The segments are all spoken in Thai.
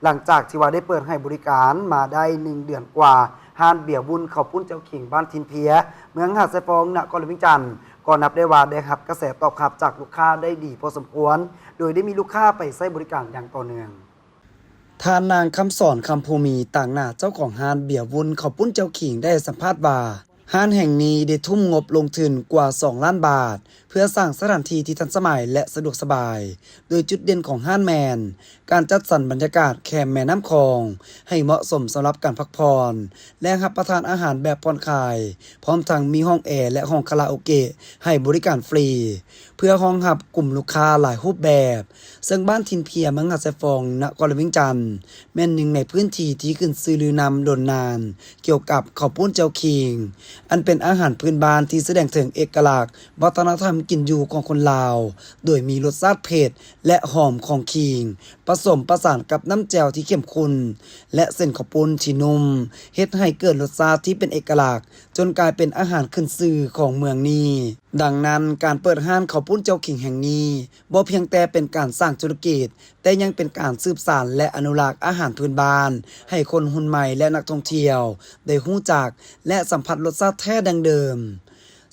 หลังจากที่ว่าได้เปิดให้บริการมาได้1 เดือนกว่าห้านเบียร์บุญข้าวปุ้นเจ้าขิงบ้านทินเพียเมืองหาดทรายฟองนครหลวงจันทร์ก็นับได้ว่าได้รับกระแสตอบรับจากลูกค้าได้ดีพอสมควรโดยได้มีลูกค้าไปใช้บริการอย่างต่อเนื่องทานนางคำสอนคำภูมิต่างหน้าเจ้าของห้านเบียร์บุญข้าวปุ้นเจ้าขิงได้สัมภาษณ์ว่าห้านแห่งนี้ได้ทุ่มงบลงทุนกว่า2 ล้านบาทเพื่อสร้างสถานที่ที่ทันสมัยและสะดวกสบายโดยจุดเด่นของห้านแมนการจัดสรรบรรยากาศแคมแม่น้ำคลองให้เหมาะสมสำหรับการพักผ่อนและรับประทานอาหารแบบผ่อนคลายพร้อมทั้งมีห้องแอร์และห้องคาราโอเกะให้บริการฟรีเพื่อรองรับกลุ่มลูกค้าหลายรูปแบบซึ่งบ้านทินเพียเมืองหาดทรายฟองนครหลวงจันทร์แม่นหนึ่งในพื้นที่ที่ขึ้นชื่อลือนำโดนนานเกี่ยวกับข้าวปุ้นเจ้าขิงอันเป็นอาหารพื้นบ้านที่แสดงถึงเอกลักษณ์วัฒนธรรมกินอยู่ของคนลาวโดยมีรสชาติเผ็ดและหอมของขิงผสมประสานกับน้ำแจ่วที่เข้มข้นและเส้นข้าวปุ้นที่นุ่มเฮ็ดให้เกิดรสชาติที่เป็นเอกลักษณ์จนกลายเป็นอาหารขึ้นชื่อของเมืองนี้ดังนั้นการเปิดห้านข้าวปุ้นเจ้าขิงแห่งนี้บ่เพียงแต่เป็นการสร้างธุรกิจแต่ยังเป็นการสืบสานและอนุรักษ์อาหารพื้นบ้านให้คนรุ่นใหม่และนักท่องเที่ยวได้รู้จักและสัมผัสรสชาติแท้ดังเดิม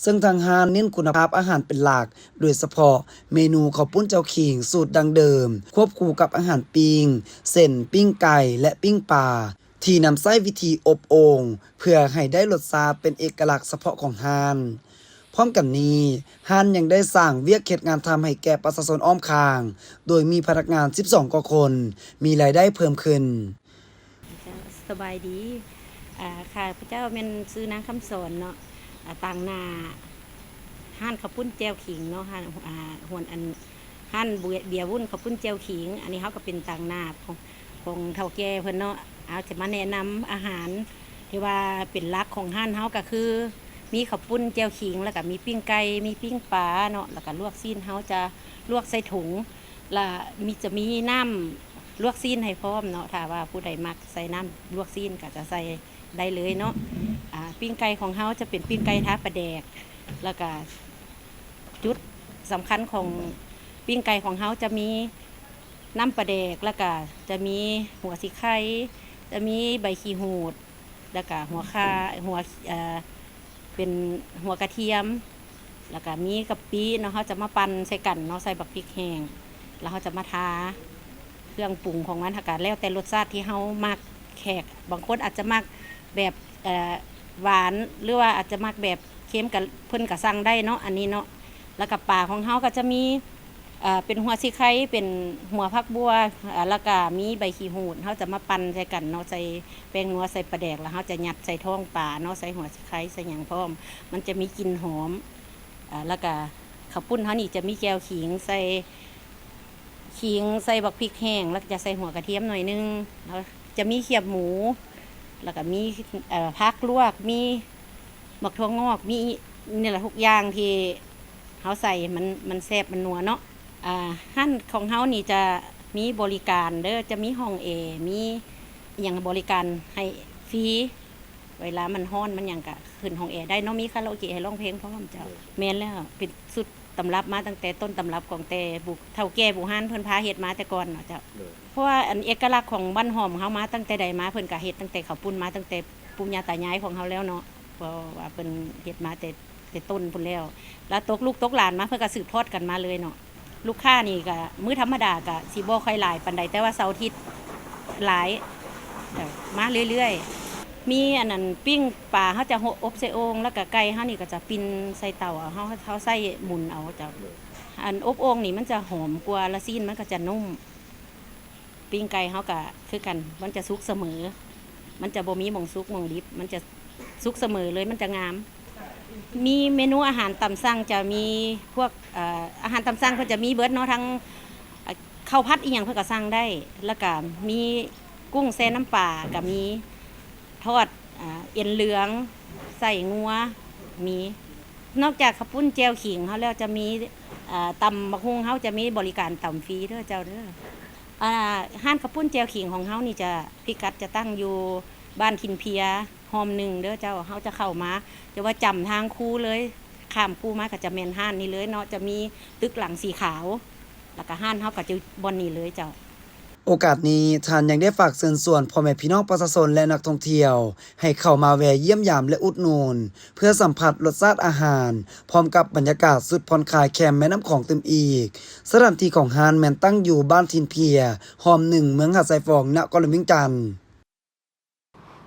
ซึ่งทางห้านเน้นคุณภาพอาหารเป็นหลักโดยเฉพาะเมนูข้าวปุ้นเจ้าขิงสูตรดังเดิมควบคู่กับอาหารปิ้งเส้นปิ้งไก่และปิ้งปลาที่นำใช้วิธีอบโอ่งเพื่อให้ได้รสชาติเป็นเอกลักษณ์เฉพาะของห้านพร้อมกันนี้ห้านยังได้สร้างเวียกเฮ็ดงานทำให้แก่ประชาชนอ้อมข้างโดยมีพนักงาน12 กว่าคนมีรายได้เพิ่มขึ้นสบายดีค่ะพระเจ้าเป็นซื้อนางคำสอนเนาะต่างนาห้านข้าวปุ้นแจวขิงเนาะหวนอันห้านเบียร์วุ้นข้าวปุ้นแจวขิงอันนี้เขาก็เป็นต่างนาของเฒ่าแก่เพิ่นเนาะเอาจะมาแนะนำอาหารที่ว่าเป็นหลักของห้านเขาก็คือมีข้าวปุ้นแจวขิงแล้วก็มีปิ้งไก่มีปิ้งปลาเนาะแล้วก็ลวกซีนเขาจะลวกใส่ถุงแล้วจะมีน้ำลวกซีนให้พร้อมเนาะถ้าว่าผู้ใดมักใส่น้ำลวกซีนก็จะใส่ได้เลยเนาะปิ้งไก่ของเขาจะเป็นปิ้งไก่ท้าปลาแดกแล้วก็จุดสำคัญของปิ้งไก่ของเขาจะมีน้ำปลาแดกแล้วก็จะมีหัวสีไข่จะมีใบขี้หูดแล้วก็หัวข่าเป็นหัวกระเทียมแล้วก็มีกะปิเนาะเขาจะมาปั่นใส่กันเนาะใส่บักพริกแห้งแล้วเขาจะมาทาเครื่องปรุงของมันถ้าแล้วแต่รสชาติที่เขามักแขกบางคนอาจจะมักแบบหวานหรือว่าอาจจะมักแบบเค็มกับเพิ่นกับสั่งได้เนาะอันนี้เนาะแล้วกับปลาของเขาก็จะมีเป็นหัวซีไข่เป็นหัวผักบัวแล้วก็มีใบขี้หูดเขาจะมาปั่นใส่กันเนาะใส่แป้งนัวใส่ปลาแดกแล้วเขาจะยัดใส่ท้องปลาเนาะใส่หัวซีไข่ใส่หยังพร้อมมันจะมีกลิ่นหอมแล้วก็ข้าวปุ้นเขานี่จะมีแก้วขิงใส่บักพริกแห้งแล้วจะใส่หัวกระเทียมหน่อยนึงแล้วจะมีเขียบหมูแล้วก็มีผักลวกมีหมักถั่วงอกมีนี่แหละทุกอย่างที่เขาใส่มันแซ่บมันนัวเนาะห้านของเขานี่จะมีบริการเด้อจะมีห้องแอร์มีอย่างบริการให้ฟรีเวลามันฮ้อนมันอย่างกะขึ้นห้องแอร์ได้เนาะมีคาราโอเกะให้ร้องเพลงพร้อมเจ้าแม่นแล้วเป็นสุดตำรับมาตั้งแต่ต้นตำรับของแต่บุกเฒ่าแก่บุห้านเพิ่นพาเฮ็ดมาแต่ก่อนเนาะเจ้าเพราะว่าอันเอกลักษณ์ของบ้านหอมเขามาตั้งแต่ใดมาเพิ่นก็เฮ็ดตั้งแต่ข้าวปุ้นมาตั้งแต่ปู่ย่าตายายของเขาแล้วเนาะเพราะว่าเพิ่นเฮ็ดมาแต่ต้นพุ่นแล้วตกลูกตกหลานมาเพิ่นก็สืบทอดกันมาเลยเนาะลูกค้านี่ก็มื้อธรรมดาก็สิบ่ค่อยหลายปานใดแต่ว่าเสาร์อาทิตย์หลายมาเรื่อยๆมีอันนั้นปิ้งปลาเขาจะอบใส่โอ่งแล้วก็ไก่เขานี่ก็จะปิ้นใส่เตาเขาใส่หมุนเอาจ้ะอันอบโอ่งนี่มันจะหอมกว่าละซีนมันก็จะนุ่มปิ้งไก่เขาก็คือกันมันจะสุกเสมอมันจะบ่มีหม่องสุกหม่องดิบมันจะสุกเสมอเลยมันจะงามมีเมนูอาหารตามสั่งจะมีพวกอาหารตามสั่งเพิ่นจะมีเบิดเนาะทั้งข้าวผัดอีหยังเพิ่นก็สั่งได้แล้วก็มีกุ้งแซ่น้ำปลาก็มีทอดเอ็นเหลืองใส่งัวมีนอกจากข้าวปุ้นแจ่วขิงเขาแล้วจะมีตำบักฮุ่งเขาจะมีบริการตำฟรีเด้อเจ้าเด้อห้านข้าวปุ้นแจ่วขิงของเขานี่จะพิกัดจะตั้งอยู่บ้านทินเพียหอมหนึ่งเด้อเจ้าเขาจะเข้ามาจะว่าจำทางคู่เลยข้ามคู่มาก็จะแมนห้านนี่เลยเนาะจะมีตึกหลังสีขาวแล้วก็ห้านเขาก็จะบอนนี่เลยเจ้า โ โอกาสนี้ท่านยังได้ฝากเชิญชวนพ่อแม่พี่น้องประชาชนและนักท่องเที่ยวให้เข้ามาแวะเยี่ยมยามและอุดหนุนเพื่อสัมผัสรสชาติอาหารพร้อมกับบรรยากาศสุดผ่อนคลายแคมป์แม่น้ำของเต็มอีกสถานที่ของฮานแมนตั้งอยู่บ้านทินเพียหอม1เมืองหาดทรายฟองนครหลวงเวียงจันทน์